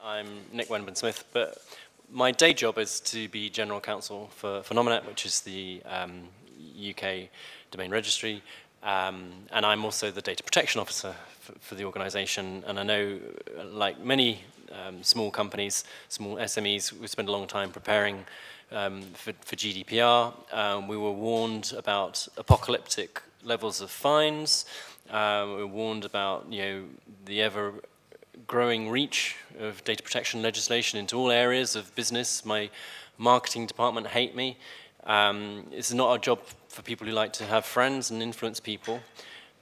I'm Nick Wenban-Smith, but my day job is to be General Counsel for Nominet, which is the UK domain registry, and I'm also the Data Protection Officer for the organisation. And I know, like many small companies, small SMEs, we spend a long time preparing for GDPR. We were warned about apocalyptic levels of fines. We were warned about the ever growing reach of data protection legislation into all areas of business. My marketing department hate me. It's not a job for people who like to have friends and influence people.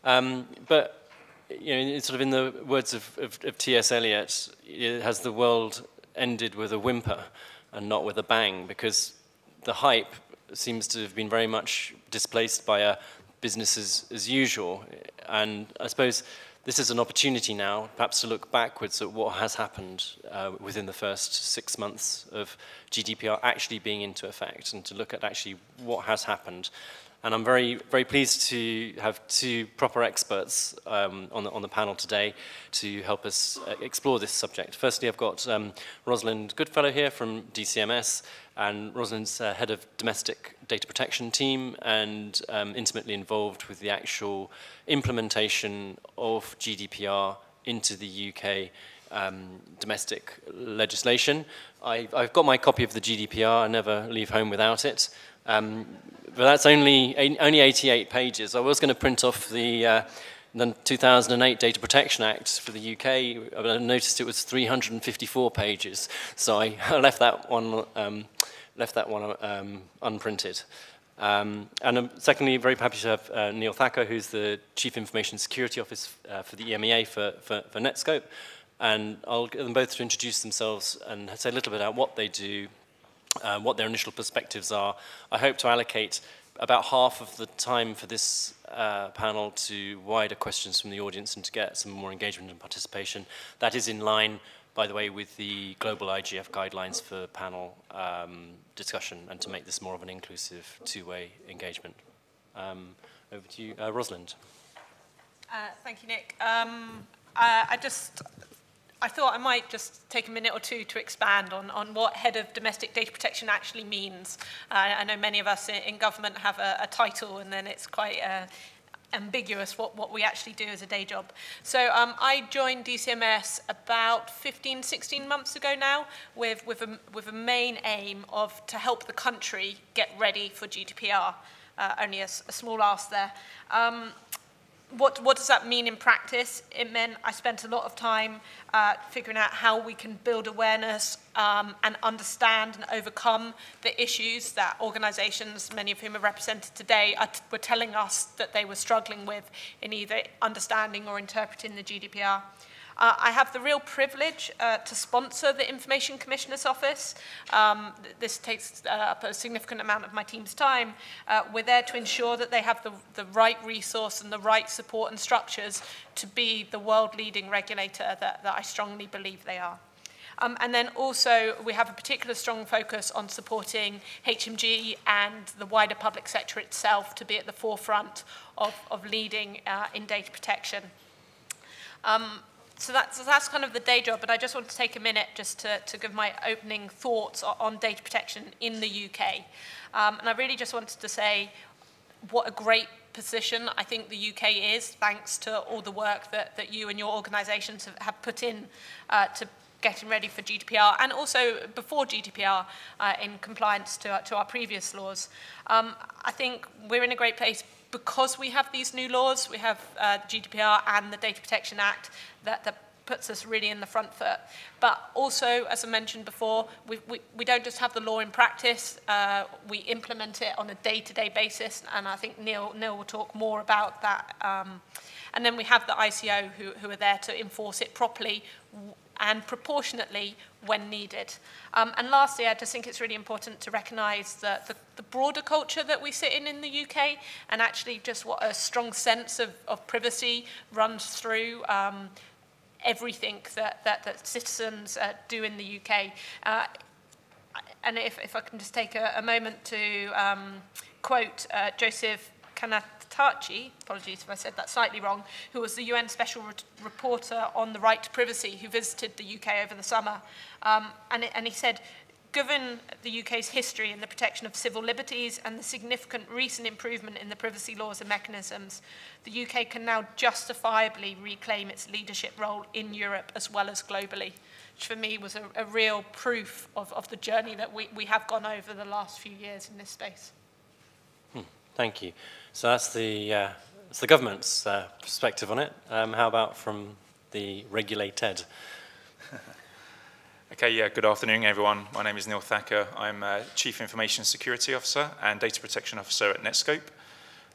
But it's sort of in the words of T.S. Eliot, has the world ended with a whimper and not with a bang? Because the hype seems to have been very much displaced by a business as usual. And I suppose this is an opportunity now, perhaps to look backwards at what has happened within the first 6 months of GDPR actually being into effect, and to look at actually what has happened. And I'm very, very pleased to have two proper experts on the panel today to help us explore this subject. Firstly, I've got Rosalind Goodfellow here from DCMS, and Rosalind's head of domestic data protection team and intimately involved with the actual implementation of GDPR into the UK domestic legislation. I've got my copy of the GDPR. I never leave home without it. But that's only 88 pages. I was going to print off the 2008 Data Protection Act for the UK, but I noticed it was 354 pages, so I left that one unprinted. And secondly, very happy to have Neil Thacker, who's the Chief Information Security Officer for the EMEA for Netscope. And I'll get them both to introduce themselves and say a little bit about what they do, what their initial perspectives are. I hope to allocate about half of the time for this panel to wider questions from the audience and to get some more engagement and participation. That is in line, by the way, with the global IGF guidelines for panel discussion, and to make this more of an inclusive two-way engagement. Over to you, Rosalind. Thank you, Nick. I thought I might just take a minute or two to expand on what Head of Domestic Data Protection actually means. I know many of us in government have a title, and then it's quite ambiguous what we actually do as a day job. So I joined DCMS about 15, 16 months ago now with a main aim of to help the country get ready for GDPR. Only a small ask there. What does that mean in practice? It meant I spent a lot of time figuring out how we can build awareness and understand and overcome the issues that organisations, many of whom are represented today, were telling us that they were struggling with in either understanding or interpreting the GDPR. I have the real privilege to sponsor the Information Commissioner's Office. This takes up a significant amount of my team's time. We're there to ensure that they have the right resource and the right support and structures to be the world-leading regulator that I strongly believe they are. And then also, we have a particular strong focus on supporting HMG and the wider public sector itself to be at the forefront of leading in data protection. So that's kind of the day job, but I just want to take a minute just to give my opening thoughts on data protection in the UK. And I really just wanted to say what a great position I think the UK is, thanks to all the work that you and your organisations have put in to getting ready for GDPR, and also before GDPR in compliance to our previous laws. I think we're in a great place because we have these new laws. We have GDPR and the Data Protection Act that puts us really in the front foot. But also, as I mentioned before, we don't just have the law in practice, we implement it on a day-to-day basis, and I think Neil will talk more about that. And then we have the ICO who are there to enforce it properly and proportionately when needed. And lastly, I just think it's really important to recognise the broader culture that we sit in the UK, and actually just what a strong sense of privacy runs through everything that citizens do in the UK. And if I can just take a moment to quote Joseph Kanatachi, apologies if I said that slightly wrong, who was the UN Special Reporter on the Right to Privacy, who visited the UK over the summer. And he said, given the UK's history in the protection of civil liberties and the significant recent improvement in the privacy laws and mechanisms, the UK can now justifiably reclaim its leadership role in Europe as well as globally, which for me was a real proof of the journey that we have gone over the last few years in this space. Thank you. So that's the government's perspective on it. How about from the regulated? Okay, yeah, good afternoon, everyone. My name is Neil Thacker. I'm Chief Information Security Officer and Data Protection Officer at Netscope.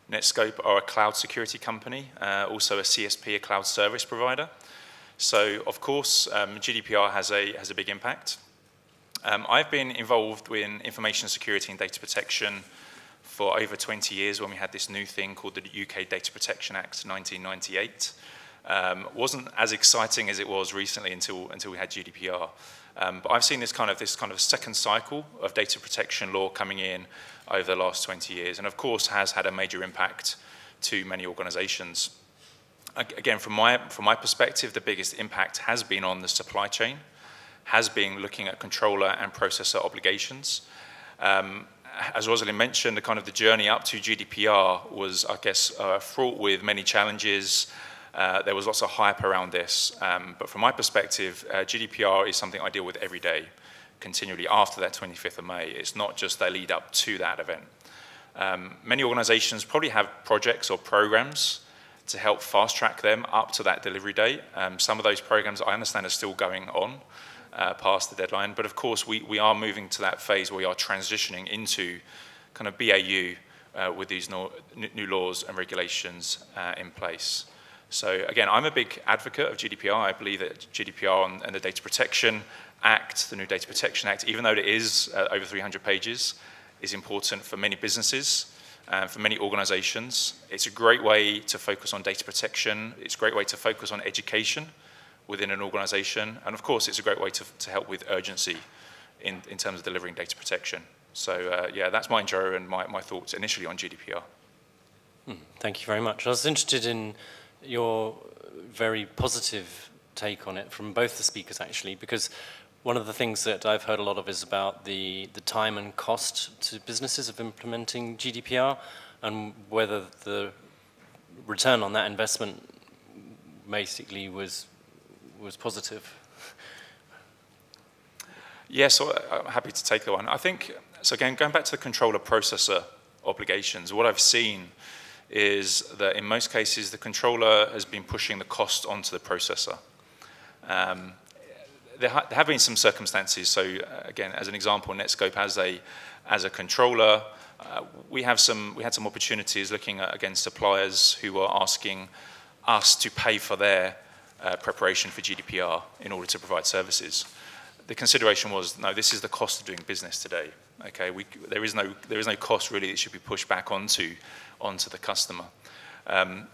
Netscope are a cloud security company, also a CSP, a cloud service provider. So, of course, GDPR has a big impact. I've been involved in information security and data protection for over 20 years when we had this new thing called the UK Data Protection Act 1998. Wasn't as exciting as it was recently until we had GDPR. But I've seen this kind of second cycle of data protection law coming in over the last 20 years, and of course has had a major impact to many organizations. Again, from my perspective, the biggest impact has been on the supply chain, has been looking at controller and processor obligations. As Rosalind mentioned, the journey up to GDPR was, I guess, fraught with many challenges. There was lots of hype around this, but from my perspective, GDPR is something I deal with every day, continually after that 25th of May. It's not just the lead up to that event. Many organizations probably have projects or programs to help fast track them up to that delivery date. Some of those programs, I understand, are still going on past the deadline, but of course we are moving to that phase where we are transitioning into kind of BAU with these new laws and regulations in place. So again, I'm a big advocate of GDPR. I believe that GDPR and the Data Protection Act, the new Data Protection Act, even though it is over 300 pages, is important for many businesses and for many organizations. It's a great way to focus on data protection. It's a great way to focus on education within an organization. And of course, it's a great way to help with urgency in terms of delivering data protection. So yeah, that's my intro and my thoughts initially on GDPR. Thank you very much. I was interested in your very positive take on it from both the speakers, actually, because one of the things that I've heard a lot of is about the time and cost to businesses of implementing GDPR and whether the return on that investment basically was positive. Yes, so I'm happy to take that one. I think, so again, going back to the controller processor obligations, what I've seen is that in most cases the controller has been pushing the cost onto the processor. There have been some circumstances. So again, as an example, Netscope as a controller, we had some opportunities looking at against suppliers who were asking us to pay for their preparation for GDPR in order to provide services. The consideration was, no, this is the cost of doing business today. Okay, there is no cost really that should be pushed back onto the customer.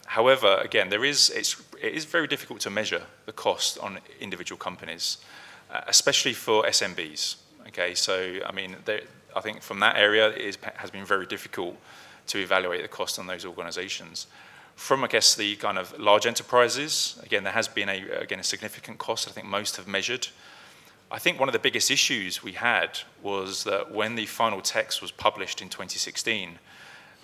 However, again, it is very difficult to measure the cost on individual companies, especially for SMBs. Okay, so I mean, I think from that area it has been very difficult to evaluate the cost on those organizations. From, I guess, the kind of large enterprises, again, there has been a significant cost I think most have measured. I think one of the biggest issues we had was that when the final text was published in 2016,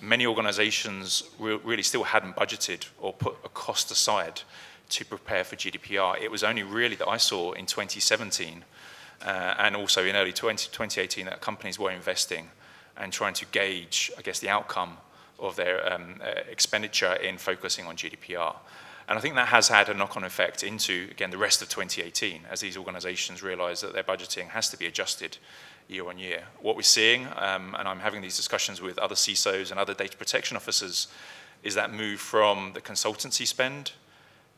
many organizations really still hadn't budgeted or put a cost aside to prepare for GDPR. It was only really that I saw in 2017 and also in early 2018 that companies were investing and trying to gauge, I guess, the outcome of their expenditure in focusing on GDPR. And I think that has had a knock-on effect into, again, the rest of 2018, as these organizations realize that their budgeting has to be adjusted year on year. What we're seeing, and I'm having these discussions with other CISOs and other data protection officers, is that move from the consultancy spend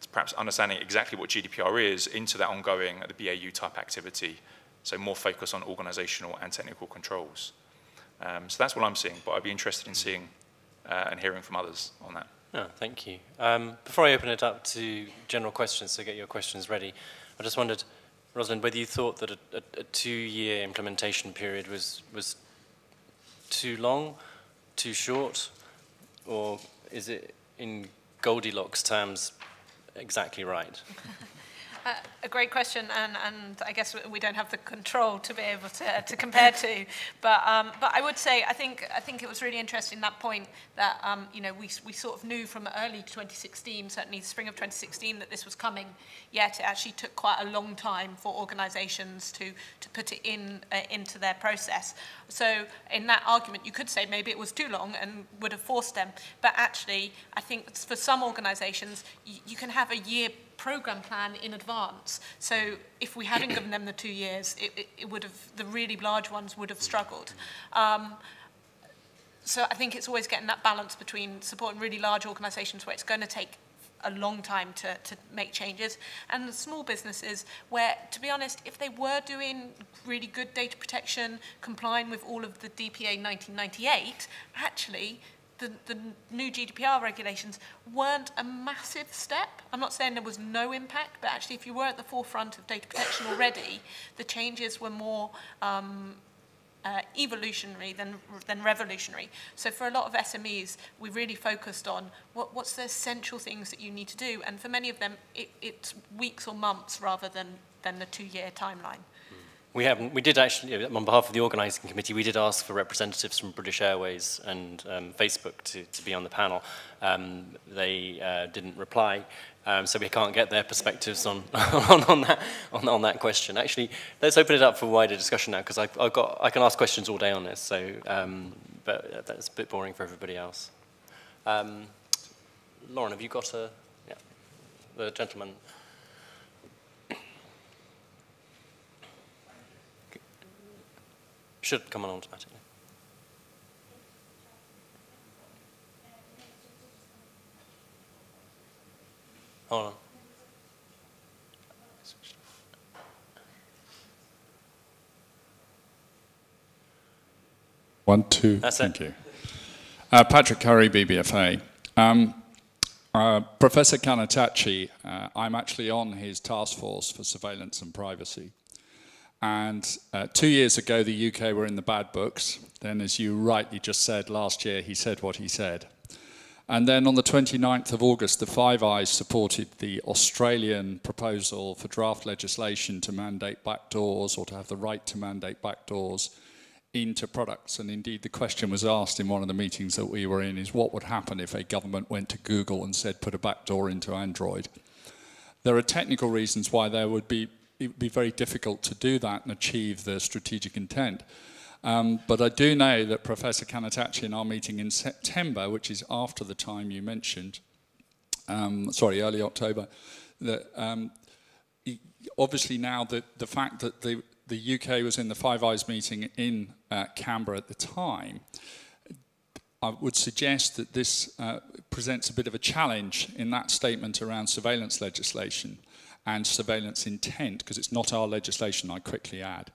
to perhaps understanding exactly what GDPR is into that ongoing, the BAU type activity. So more focus on organizational and technical controls. So that's what I'm seeing, but I'd be interested in seeing and hearing from others on that. Oh, thank you. Before I open it up to general questions, so get your questions ready, I just wondered, Rosalind, whether you thought that a 2-year implementation period was too long, too short? or is it in Goldilocks terms exactly right? A great question, and I guess we don't have the control to be able to compare to. But I would say I think it was really interesting, that point that you know, we sort of knew from early 2016, certainly the spring of 2016, that this was coming. Yet it actually took quite a long time for organisations to put it into their process. So in that argument, you could say maybe it was too long and would have forced them. But actually, I think for some organisations, you can have a year program plan in advance. So if we hadn't given them the 2 years, it would have, the really large ones would have struggled. So I think it's always getting that balance between supporting really large organisations where it's going to take a long time to make changes, and the small businesses where, to be honest, if they were doing really good data protection, complying with all of the DPA 1998, actually the new GDPR regulations weren't a massive step. I'm not saying there was no impact, but actually if you were at the forefront of data protection already, the changes were more evolutionary than revolutionary. So for a lot of SMEs, we really focused on what's the essential things that you need to do, and for many of them, it's weeks or months rather than the 2-year timeline. We did actually, on behalf of the organising committee, we did ask for representatives from British Airways and Facebook to be on the panel. They didn't reply, so we can't get their perspectives on that question. Actually, let's open it up for wider discussion now, because I can ask questions all day on this. So, but that's a bit boring for everybody else. Lauren, have you got the gentleman? Should come on automatically. Hold on. 1, 2, That's thank it. you. Patrick Curry, BBFA. Professor Kanatachi, I'm actually on his task force for surveillance and privacy. And 2 years ago, the UK were in the bad books. Then, as you rightly just said, last year, he said what he said. And then on the 29th of August, the Five Eyes supported the Australian proposal for draft legislation to mandate backdoors, or to have the right to mandate backdoors into products. And indeed, the question was asked in one of the meetings that we were in, is what would happen if a government went to Google and said, put a backdoor into Android? There are technical reasons why it would be very difficult to do that and achieve the strategic intent. But I do know that Professor Kanatachi, in our meeting in September, which is after the time you mentioned, early October, that obviously now the fact that the UK was in the Five Eyes meeting in Canberra at the time, I would suggest that this presents a bit of a challenge in that statement around surveillance legislation and surveillance intent, because it's not our legislation, I quickly add,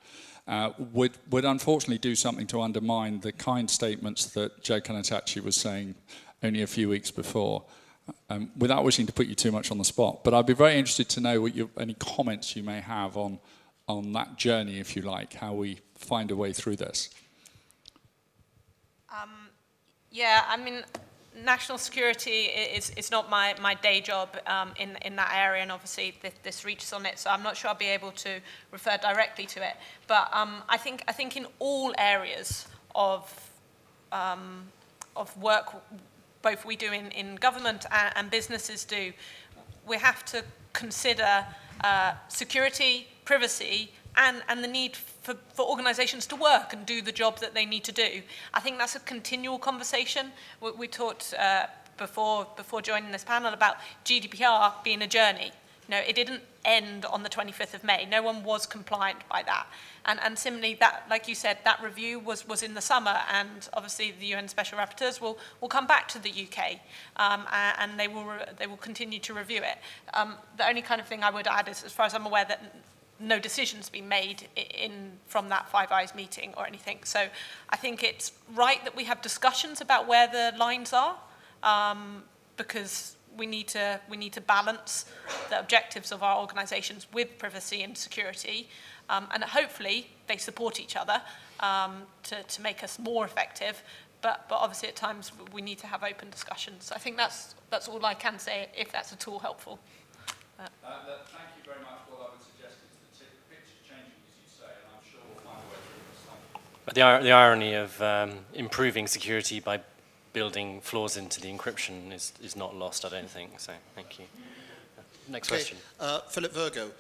would unfortunately do something to undermine the kind statements that Joe Kanatachi was saying only a few weeks before, without wishing to put you too much on the spot. But I'd be very interested to know any comments you may have on that journey, if you like, how we find a way through this. Yeah, I mean, national security is not my day job in that area, and obviously this reaches on it, so I'm not sure I'll be able to refer directly to it. But I think in all areas of work, both we do in government and businesses do, we have to consider security, privacy, and the need for organisations to work and do the job that they need to do. I think that's a continual conversation. We talked before joining this panel about GDPR being a journey. You know, it didn't end on the 25th of May. No one was compliant by that. And similarly, that, like you said, that review was in the summer, and obviously the UN Special Rapporteurs will come back to the UK, and they will continue to review it. The only kind of thing I would add is, as far as I'm aware, that no decisions been made from that Five Eyes meeting or anything. So I think it's right that we have discussions about where the lines are, because we need to balance the objectives of our organisations with privacy and security, and hopefully they support each other to make us more effective. but obviously at times we need to have open discussions. I think that's all I can say, if that's at all helpful. Thank you very much. What I would suggest is the picture's changing, as you say, and I'm sure we'll find a way through this. But the irony of improving security by building flaws into the encryption is not lost, I don't think. So thank you. Next question. Philip Virgo.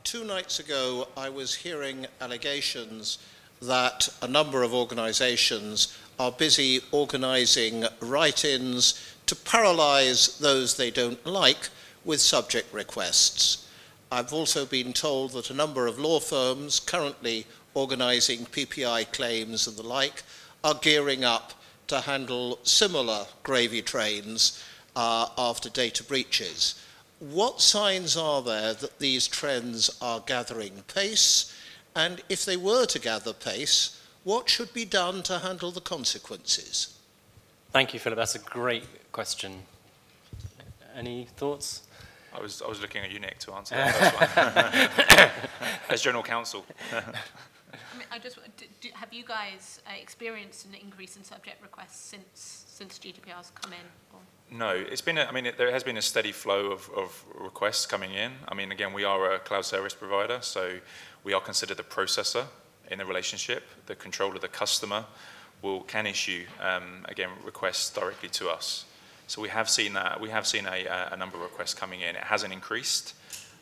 2 nights ago, I was hearing allegations that a number of organisations are busy organising write-ins to paralyse those they don't like with subject requests. I've also been told that a number of law firms currently organising PPI claims and the like are gearing up to handle similar gravy trains after data breaches. What signs are there that these trends are gathering pace? And if they were to gather pace, what should be done to handle the consequences? Thank you, Philip. That's a great question. Any thoughts? I was looking at you, Nick, to answer that first one. As General Counsel. I mean, have you guys experienced an increase in subject requests since GDPR's come in? Or? No, it's been. There has been a steady flow of requests coming in. I mean, again, we are a cloud service provider, so we are considered the processor in the relationship. The controller, the customer, can issue again requests directly to us. So we have seen that. We have seen a number of requests coming in. It hasn't increased,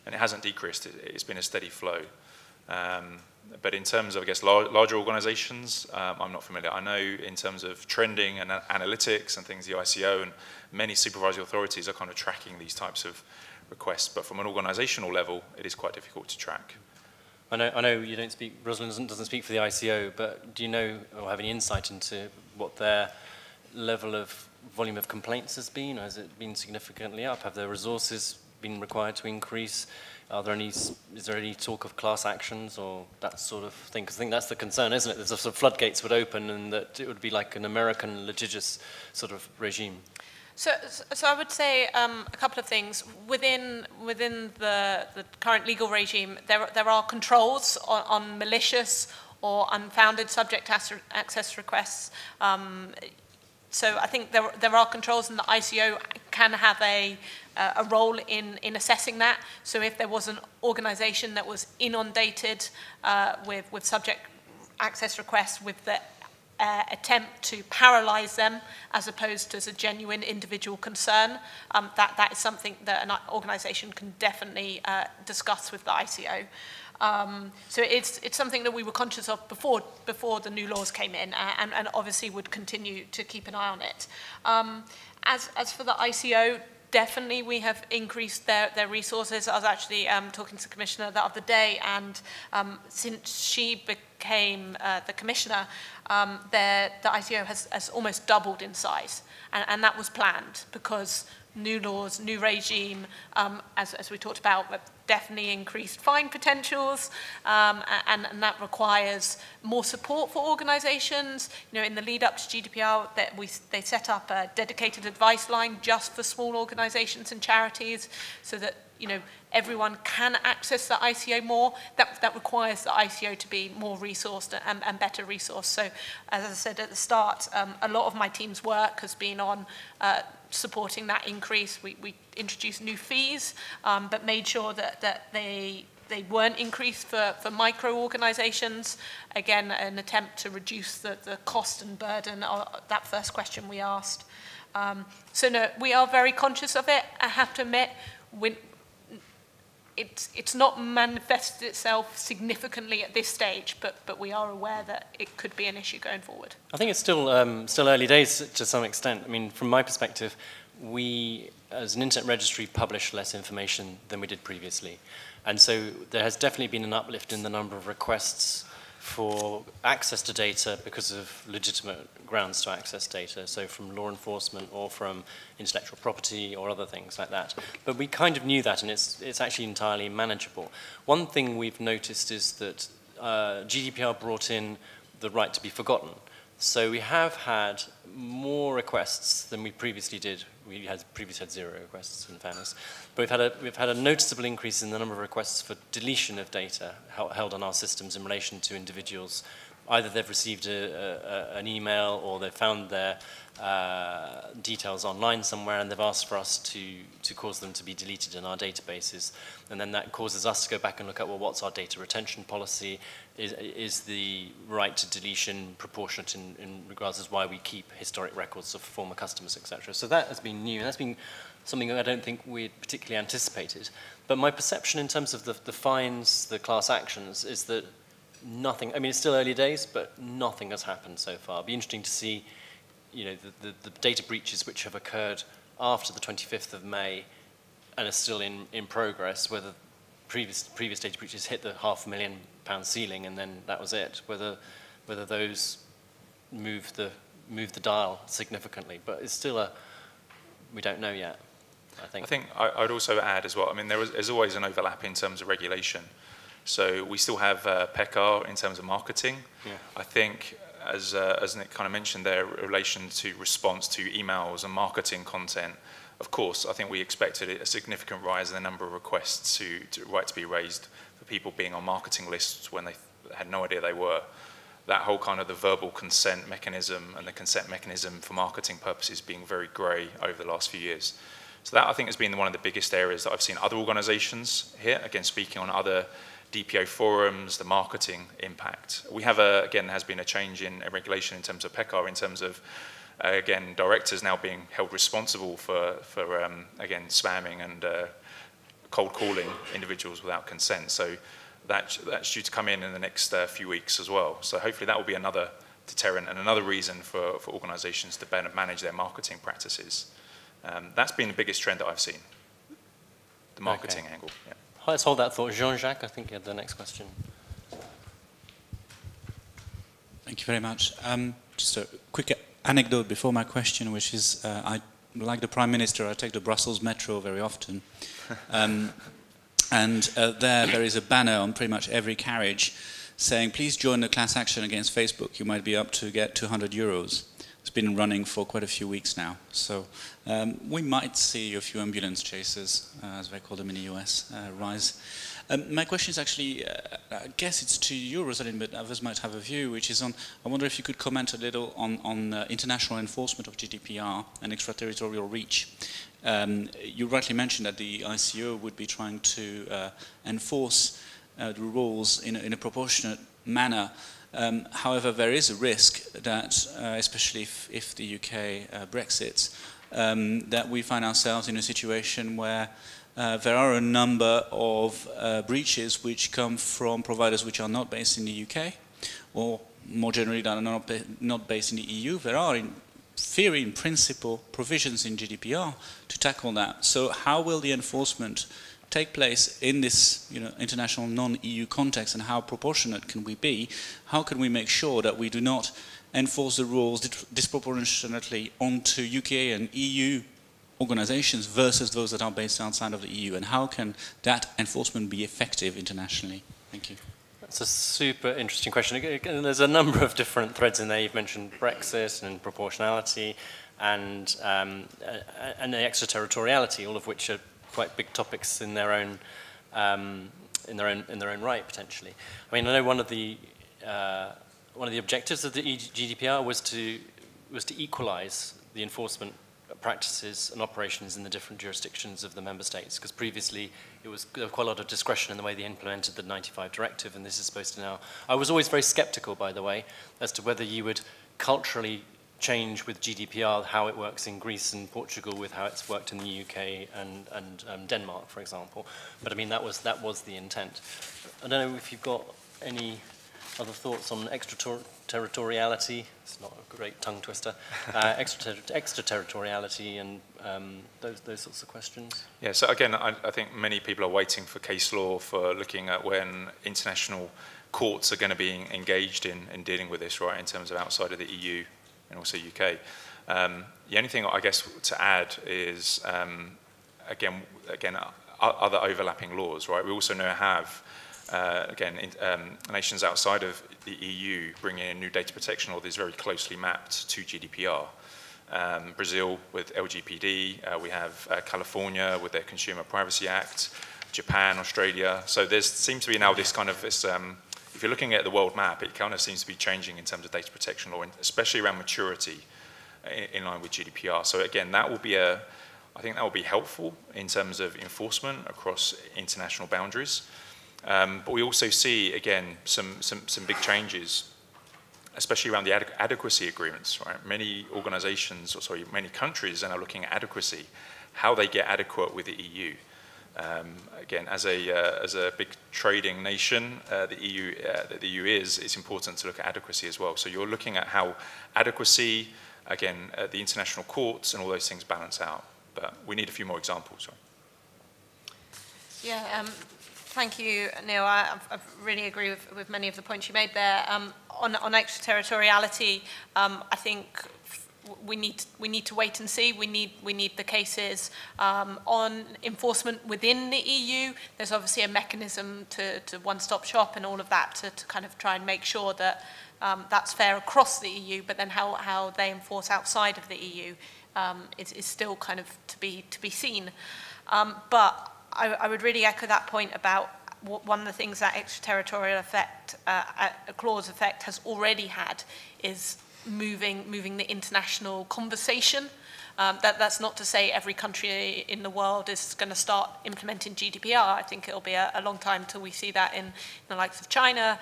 and it hasn't decreased. It's been a steady flow. But in terms of, I guess, larger organizations, I'm not familiar. I know in terms of trending and analytics and things, the ICO and many supervisory authorities are kind of tracking these types of requests. But from an organizational level, it is quite difficult to track. I know you don't speak, Rosalind doesn't speak for the ICO, but do you know or have any insight into what their level of volume of complaints has been? Has it been significantly up? Have their resources been required to increase? Is there any talk of class actions or that sort of thing? Because I think that's the concern, isn't it? There's a sort of floodgates would open and that it would be like an American litigious sort of regime. So I would say a couple of things. Within the current legal regime, there are controls on malicious or unfounded subject access requests. So I think there are controls, and the ICO can have a role in assessing that. So if there was an organization that was inundated with subject access requests with the attempt to paralyze them as opposed to as a genuine individual concern, that is something that an organization can definitely discuss with the ICO. So it's something that we were conscious of before the new laws came in, and obviously would continue to keep an eye on it. As for the ICO, definitely we have increased their resources. I was actually talking to the Commissioner the other day, and since she became the Commissioner, the ICO has almost doubled in size, and that was planned because new laws, new regime, as we talked about, definitely increased fine potentials, and that requires more support for organizations. You know, in the lead up to GDPR, they set up a dedicated advice line just for small organizations and charities so that, you know, everyone can access the ICO more. That requires the ICO to be more resourced and better resourced. So, as I said at the start, a lot of my team's work has been on supporting that increase. We introduced new fees, but made sure that they weren't increased for micro organizations. Again, an attempt to reduce the cost and burden of that first question we asked. So no, we are very conscious of it. I have to admit, it's not manifested itself significantly at this stage, but we are aware that it could be an issue going forward. I think it's still early days to some extent. I mean, from my perspective, we, as an internet registry, publish less information than we did previously. And so there has definitely been an uplift in the number of requests for access to data because of legitimate grounds to access data, so from law enforcement or from intellectual property or other things like that. But we kind of knew that, and it's actually entirely manageable. One thing we've noticed is that GDPR brought in the right to be forgotten. So we have had more requests than we previously did. We had previously had 0 requests, in fairness. But we've had a noticeable increase in the number of requests for deletion of data held on our systems in relation to individuals either they've received an email or they've found their details online somewhere and they've asked for us to cause them to be deleted in our databases. And then that causes us to go back and look at, well, what's our data retention policy? Is the right to deletion proportionate in regards as why we keep historic records of former customers, etc. So that has been new, and that's been something that I don't think we particularly anticipated. But my perception in terms of the fines, the class actions, is that nothing, I mean, it's still early days, but nothing has happened so far. It'll be interesting to see, you know, the data breaches which have occurred after the 25th of May and are still in progress, whether previous data breaches hit the £500,000 ceiling and then that was it, whether those move the dial significantly. But it's still we don't know yet, I think. I'd also add as well, I mean, there's always an overlap in terms of regulation. So we still have PECR in terms of marketing. Yeah. I think, as Nick kind of mentioned there, in relation to response to emails and marketing content, of course, I think we expected a significant rise in the number of requests to be raised for people being on marketing lists when they had no idea they were. That whole kind of the verbal consent mechanism and the consent mechanism for marketing purposes being very grey over the last few years. So that, I think, has been one of the biggest areas that I've seen other organisations here, again, speaking on other DPO forums, the marketing impact. We have, again, there has been a change in regulation in terms of PECR, in terms of, again, directors now being held responsible for again, spamming and cold calling individuals without consent. So that's due to come in the next few weeks as well. So hopefully that will be another deterrent and another reason for organisations to better manage their marketing practices. That's been the biggest trend that I've seen, the marketing angle. Yeah. Let's hold that thought. Jean-Jacques, I think you had the next question. Thank you very much. Just a quick anecdote before my question, which is, like the Prime Minister, I take the Brussels Metro very often. And there is a banner on pretty much every carriage saying, please join the class action against Facebook. You might be up to get €200. It's been running for quite a few weeks now. So we might see a few ambulance chasers, as they call them in the US, rise. My question is actually, I guess it's to you, Rosalind, but others might have a view, which is on, I wonder if you could comment a little on international enforcement of GDPR and extraterritorial reach. You rightly mentioned that the ICO would be trying to enforce the rules in a proportionate manner. However, there is a risk that, especially if the UK Brexits, that we find ourselves in a situation where there are a number of breaches which come from providers which are not based in the UK, or more generally that are not based in the EU. There are, in theory, in principle, provisions in GDPR to tackle that. So how will the enforcement take place in this international non-EU context, and how proportionate can we be? How can we make sure that we do not enforce the rules disproportionately onto UK and EU organizations versus those that are based outside of the EU, and how can that enforcement be effective internationally? Thank you. That's a super interesting question. Again, there's a number of different threads in there. You've mentioned Brexit and proportionality and the extraterritoriality, all of which are quite big topics in their own right, potentially. I mean, I know one of the objectives of the GDPR was to equalize the enforcement practices and operations in the different jurisdictions of the member states, because previously there was quite a lot of discretion in the way they implemented the 95 directive, and this is supposed to now... I was always very skeptical, by the way, as to whether you would culturally change with GDPR how it works in Greece and Portugal with how it's worked in the UK and Denmark, for example. But I mean, that was the intent. I don't know if you've got any other thoughts on extraterritoriality. It's not a great tongue twister. Extraterritoriality and those sorts of questions. Yeah, so again, I think many people are waiting for case law, for looking at when international courts are going to be engaged in dealing with this, right, in terms of outside of the EU and also UK. The only thing I guess to add is, again, other overlapping laws, right? We also now have nations outside of the EU bringing in new data protection law that is very closely mapped to GDPR. Brazil with LGPD, we have California with their Consumer Privacy Act, Japan, Australia. So there seems to be now this kind of if you're looking at the world map, it kind of seems to be changing in terms of data protection law, especially around maturity in line with GDPR. So again, that will be I think that will be helpful in terms of enforcement across international boundaries. But we also see, again, some big changes, especially around the adequacy agreements, right? Many organizations, or sorry, many countries are now looking at adequacy, how they get adequate with the EU. Again, as a big trading nation, the EU is, it's important to look at adequacy as well. So you're looking at how adequacy, again, the international courts and all those things balance out. But we need a few more examples. Right? Yeah, thank you, Neil. I really agree with many of the points you made there. On extraterritoriality, I think we need to wait and see. We need the cases on enforcement within the EU. There's obviously a mechanism to one-stop shop and all of that to kind of try and make sure that that's fair across the EU. But then how they enforce outside of the EU is still kind of to be seen. But I would really echo that point about one of the things that extraterritorial effect, clause effect has already had is moving the international conversation. That's not to say every country in the world is going to start implementing GDPR. I think it'll be a long time till we see that in the likes of China.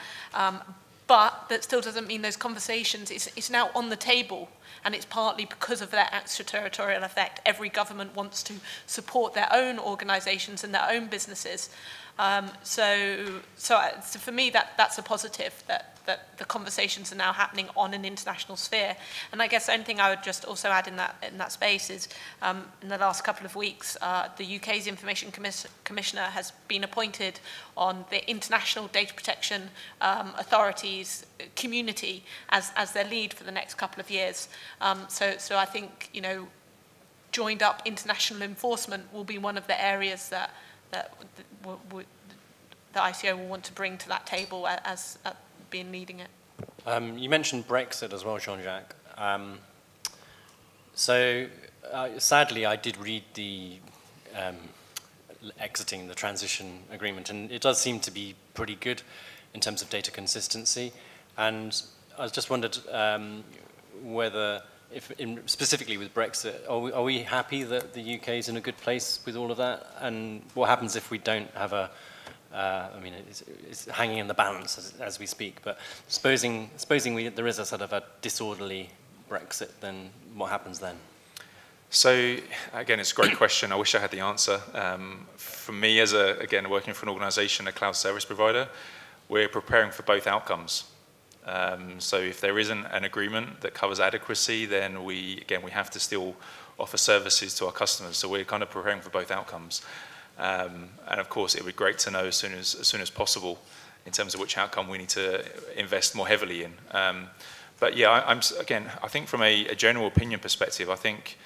But that still doesn't mean those conversations, it's now on the table. And it's partly because of that extraterritorial effect. Every government wants to support their own organizations and their own businesses. So for me, that's a positive, that the conversations are now happening on an international sphere. And I guess the only thing I would just also add in that space is in the last couple of weeks, the UK's Information Commissioner has been appointed on the International Data Protection Authorities community as their lead for the next couple of years. So I think, joined up international enforcement will be one of the areas that the ICO will want to bring to that table as being leading it. You mentioned Brexit as well, Jean-Jacques. Sadly, I did read the exiting the transition agreement, and it does seem to be pretty good in terms of data consistency. And I just wondered whether, specifically with Brexit, are we happy that the UK is in a good place with all of that? And what happens if we don't have it's hanging in the balance as we speak, but supposing there is a sort of a disorderly Brexit, then what happens then? So, again, it's a great question. I wish I had the answer. For me, as again, working for an organization, a cloud service provider, we're preparing for both outcomes. So if there isn't an agreement that covers adequacy, then we have to still offer services to our customers. So we're kind of preparing for both outcomes. And of course, it would be great to know as soon as possible in terms of which outcome we need to invest more heavily in. But yeah, I think from a general opinion perspective, I think,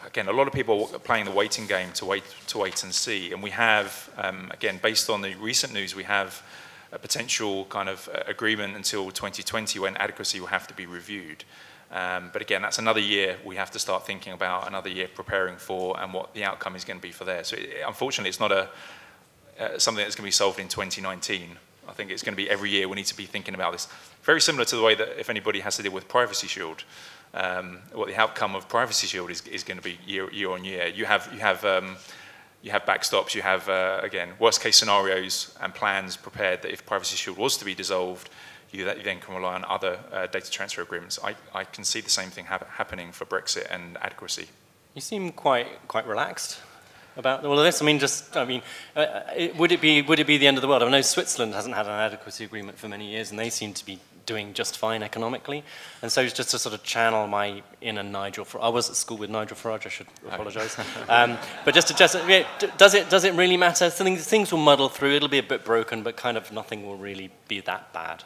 again, a lot of people are playing the waiting game to wait and see. And we have, again, based on the recent news, we have a potential kind of agreement until 2020 when adequacy will have to be reviewed. But again, that's another year we have to start thinking about, another year preparing for, and what the outcome is going to be for there. So unfortunately, it's not something that's going to be solved in 2019. I think it's going to be every year we need to be thinking about this. Very similar to the way that if anybody has to deal with Privacy Shield, what the outcome of Privacy Shield is going to be year on year. You have backstops, you have, again, worst case scenarios and plans prepared that if Privacy Shield was to be dissolved, you then can rely on other data transfer agreements. I can see the same thing happening for Brexit and adequacy. You seem quite relaxed about all of this. Would it be the end of the world? I know Switzerland hasn't had an adequacy agreement for many years, and they seem to be doing just fine economically. And so just to sort of channel my inner Nigel Farage, I was at school with Nigel Farage, I should apologise. But does it really matter? Things will muddle through, it'll be a bit broken, but kind of nothing will really be that bad.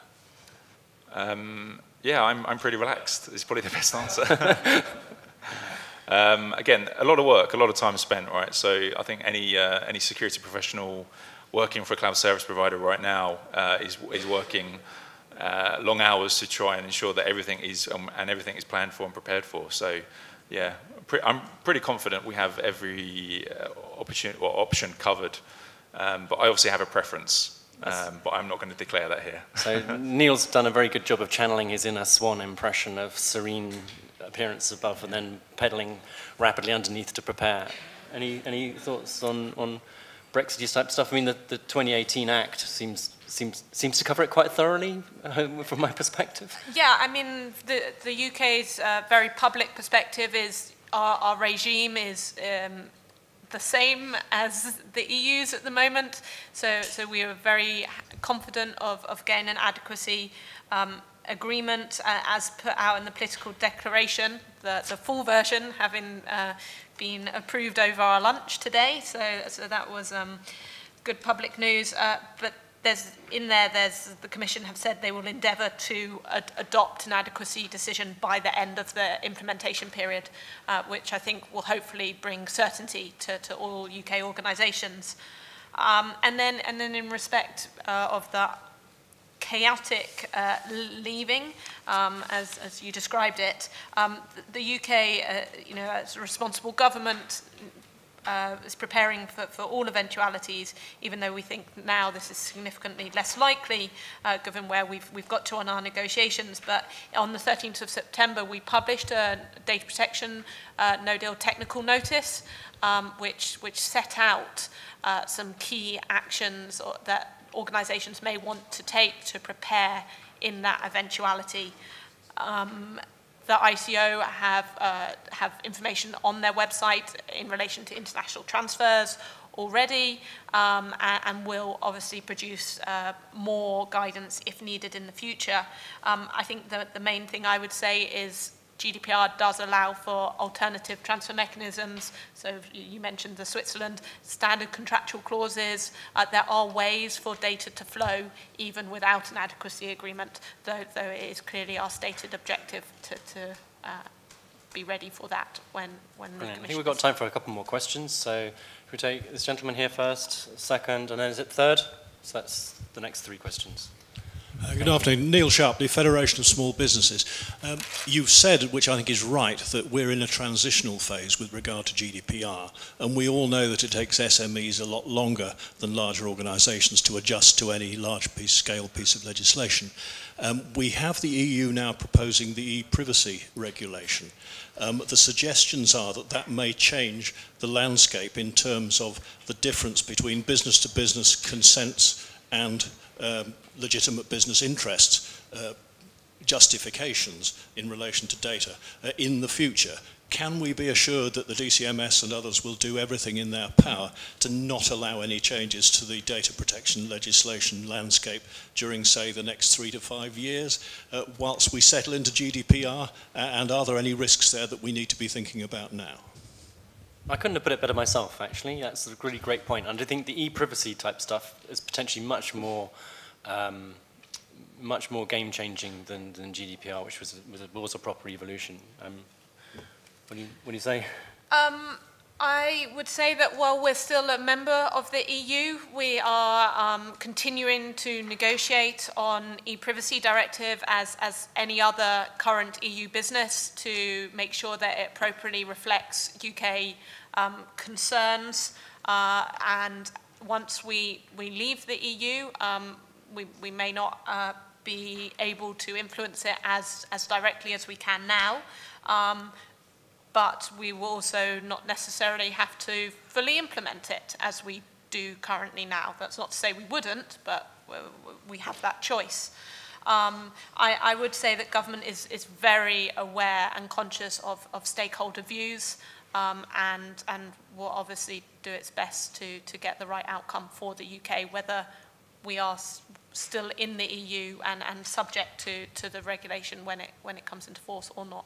Yeah, I'm pretty relaxed. It's probably the best answer. Again, a lot of work, a lot of time spent, right? So I think any security professional working for a cloud service provider right now is working long hours to try and ensure that everything is planned for and prepared for. So yeah, I'm pretty confident we have every option covered. But I obviously have a preference. but I'm not going to declare that here. So Neil's done a very good job of channeling his inner swan impression of serene appearance above and then pedaling rapidly underneath to prepare. Any thoughts on Brexit type stuff? I mean, the 2018 Act seems to cover it quite thoroughly, from my perspective. Yeah, I mean, the UK's very public perspective is our regime is the same as the EU's at the moment. So we are very confident of getting an adequacy agreement as put out in the political declaration, the full version having been approved over our lunch today. So that was good public news. But the Commission have said they will endeavour to adopt an adequacy decision by the end of the implementation period, which I think will hopefully bring certainty to all UK organisations. And then in respect of the chaotic leaving, as you described it, the UK, as a responsible government, is preparing for all eventualities, even though we think now this is significantly less likely, given where we've got to on our negotiations. But on the 13th of September, we published a data protection no-deal technical notice, which set out some key actions that organisations may want to take to prepare in that eventuality. The ICO have information on their website in relation to international transfers already, and will obviously produce more guidance if needed in the future. I think the main thing I would say is GDPR does allow for alternative transfer mechanisms. So you mentioned the Switzerland standard contractual clauses. There are ways for data to flow even without an adequacy agreement, though it is clearly our stated objective to be ready for that when the Commission... I think we've got time for a couple more questions. So if we take this gentleman here first, second, and then is it third? So that's the next three questions. Good afternoon. Neil Sharpley, Federation of Small Businesses. You've said, which I think is right, that we're in a transitional phase with regard to GDPR, and we all know that it takes SMEs a lot longer than larger organisations to adjust to any large scale piece of legislation. We have the EU now proposing the e-privacy regulation. The suggestions are that may change the landscape in terms of the difference between business-to-business consents and legitimate business interests, justifications in relation to data in the future. Can we be assured that the DCMS and others will do everything in their power to not allow any changes to the data protection legislation landscape during, say, the next 3 to 5 years, whilst we settle into GDPR? And are there any risks there that we need to be thinking about now? I couldn't have put it better myself, actually. That's a really great point. And I think the e-privacy type stuff is potentially much more game-changing than GDPR, which was a proper evolution. What do you say? I would say that while we're still a member of the EU, we are continuing to negotiate on e-privacy directive as any other current EU business to make sure that it appropriately reflects UK concerns. And once we leave the EU, we may not be able to influence it as directly as we can now. But we will also not necessarily have to fully implement it as we do currently now. That's not to say we wouldn't, but we have that choice. I would say that government is very aware and conscious of stakeholder views, and will obviously do its best to get the right outcome for the UK, whether we are still in the EU and subject to the regulation when it comes into force or not.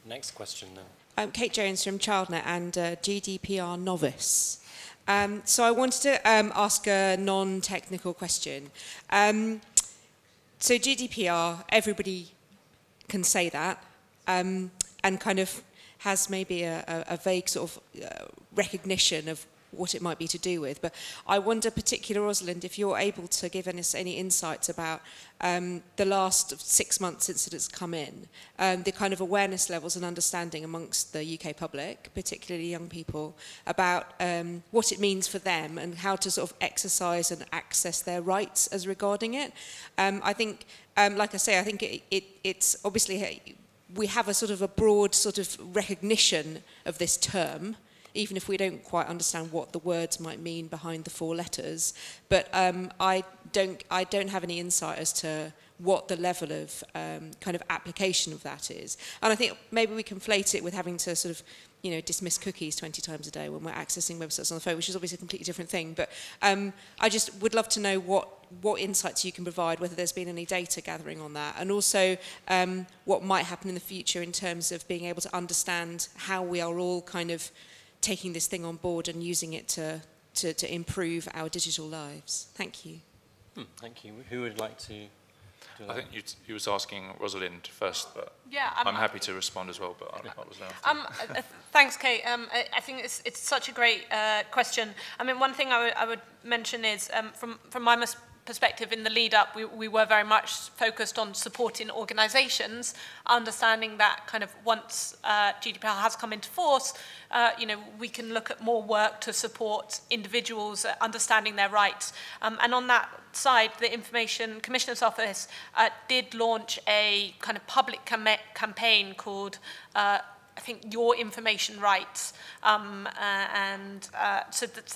Next question then. I'm Kate Jones from ChildNet and GDPR novice. So I wanted to ask a non-technical question. So GDPR, everybody can say that, and kind of has maybe a vague sort of recognition of what it might be to do with. But I wonder, particularly Rosalind, if you're able to give us any insights about the last 6 months since it has come in, the kind of awareness levels and understanding amongst the UK public, particularly young people, about what it means for them and how to sort of exercise and access their rights as regarding it. I think, like I say, I think it's obviously, we have a sort of a broad sort of recognition of this term, even if we don't quite understand what the words might mean behind the 4 letters. But I don't have any insight as to what the level of kind of application of that is. And I think maybe we conflate it with having to sort of, you know, dismiss cookies 20 times a day when we're accessing websites on the phone, which is obviously a completely different thing. But I just would love to know what insights you can provide, whether there's been any data gathering on that, and also what might happen in the future in terms of being able to understand how we are all kind of taking this thing on board and using it to improve our digital lives. Thank you. Thank you. Who would like to do that? I think you was asking Rosalind first, but yeah, I'm happy to respond as well, but I was after. Thanks, Kate. I think it's such a great question. I mean, one thing I would mention is, from my perspective in the lead up, we were very much focused on supporting organisations, understanding that kind of once GDPR has come into force, you know, we can look at more work to support individuals understanding their rights. And on that side, the Information Commissioner's Office did launch a kind of public campaign called I think Your Information Rights, so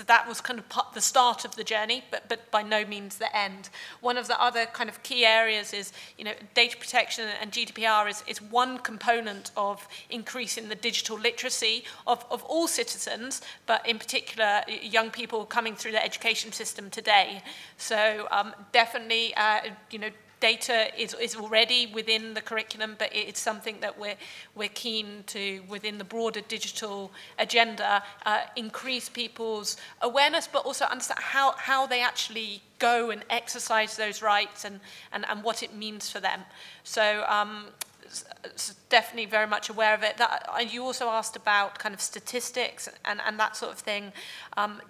that was kind of the start of the journey, but by no means the end. One of the other kind of key areas is, you know, data protection, and GDPR is one component of increasing the digital literacy of all citizens, but in particular young people coming through the education system today. So definitely, you know, data is already within the curriculum, but it's something that we're keen to, within the broader digital agenda, increase people's awareness, but also understand how they actually go and exercise those rights and what it means for them. So definitely very much aware of it. You also asked about kind of statistics and that sort of thing.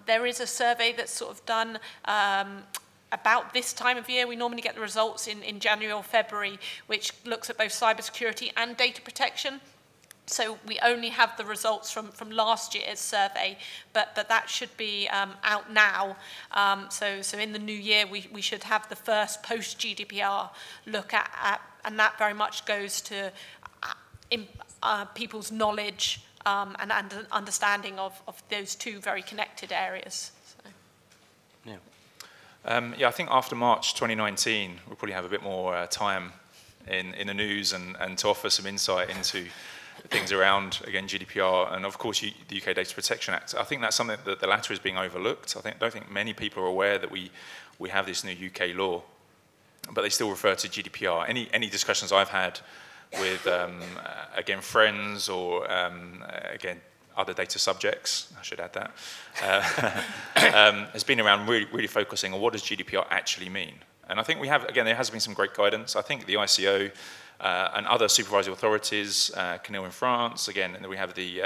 There is a survey that's sort of done about this time of year. We normally get the results in January or February, which looks at both cybersecurity and data protection. So we only have the results from last year's survey, but that should be out now. So in the new year, we should have the first post-GDPR look at, and that very much goes to people's knowledge and understanding of those two very connected areas. So. Yeah. Yeah, I think after March 2019, we'll probably have a bit more time in the news and to offer some insight into things around, again, GDPR and, of course, the UK Data Protection Act. I think that's something that the latter is being overlooked. I don't think many people are aware that we have this new UK law, but they still refer to GDPR. Any discussions I've had with, again, friends or, again, other data subjects, I should add that, has been around really focusing on what does GDPR actually mean. And I think we have, again, there has been some great guidance. I think the ICO and other supervisory authorities, CNIL in France, again, and we have the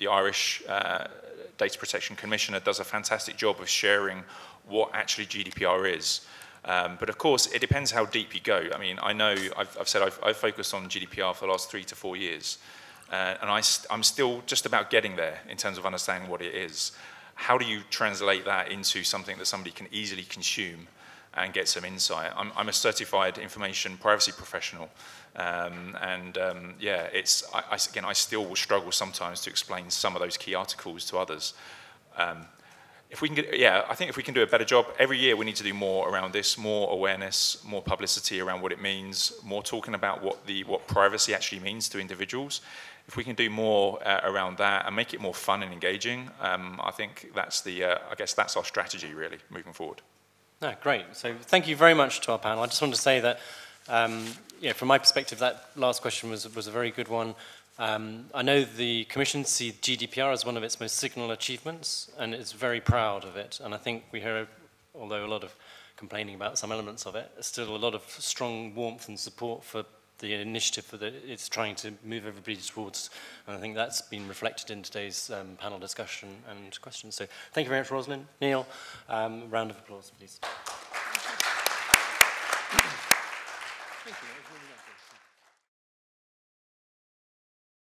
Irish Data Protection Commissioner does a fantastic job of sharing what actually GDPR is. But of course, it depends how deep you go. I mean, I know I've said I've focused on GDPR for the last 3 to 4 years. And I'm still just about getting there in terms of understanding what it is. How do you translate that into something that somebody can easily consume and get some insight? I'm a certified information privacy professional. Yeah, again, I still will struggle sometimes to explain some of those key articles to others. If we can I think if we can do a better job, every year we need to do more around this, more awareness, more publicity around what it means, more talking about what privacy actually means to individuals. If we can do more around that and make it more fun and engaging, I think that's I guess that's our strategy really moving forward. No, great. So thank you very much to our panel. I just want to say that, from my perspective, that last question was a very good one. I know the Commission sees GDPR as one of its most signal achievements, and is very proud of it. And I think we hear, although a lot of complaining about some elements of it, there's still a lot of strong warmth and support for the initiative that it's trying to move everybody towards. And I think that's been reflected in today's panel discussion and questions. So thank you very much, Rosalind. Neil, round of applause, please.